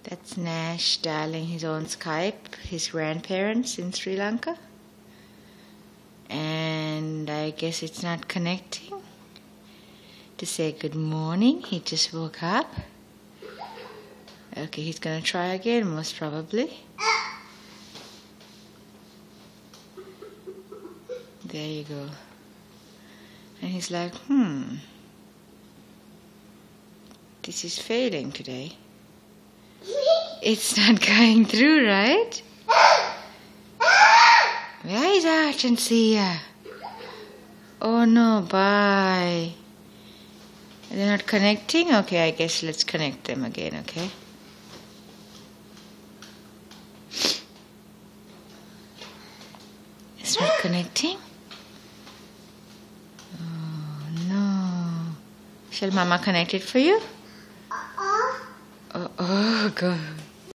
That's Nash dialing his own Skype, his grandparents in Sri Lanka. And I guess it's not connecting to say good morning. He just woke up. Okay, he's gonna try again, most probably. There you go. And he's like, this is failing today. It's not going through, right? Where is Argentia? Oh no, bye. They're not connecting? Okay, I guess let's connect them again, okay? It's not connecting? Oh no. Shall Mama connect it for you? Oh, God.